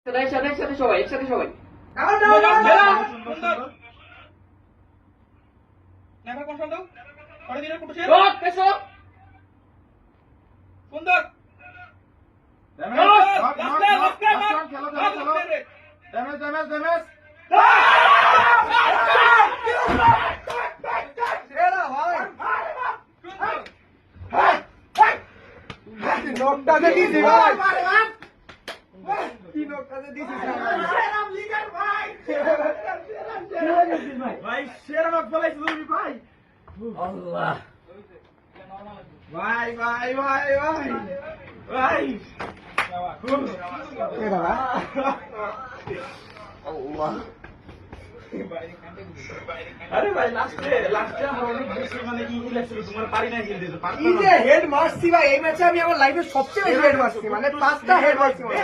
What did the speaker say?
একসাথে সবাই সুন্দর নকটাতে দিছি ভাই কি নকটাতে দিছি ভাই শের মত বলাইছ তুমি ভাই আল্লাহ ভাই ভাই ভাই ভাই ভাই কেডা আল্লাহ আরে ভাই লাস্টে আমার অনেক বেশি মানে কি লাগছিল তোমার পারি না খেলতে তো এই যে হেড মারছি ভাই এই ম্যাচে আমি আমার লাইফে সবচেয়ে বেশি হেড মারছি মানে 5টা হেড মারছি ভাই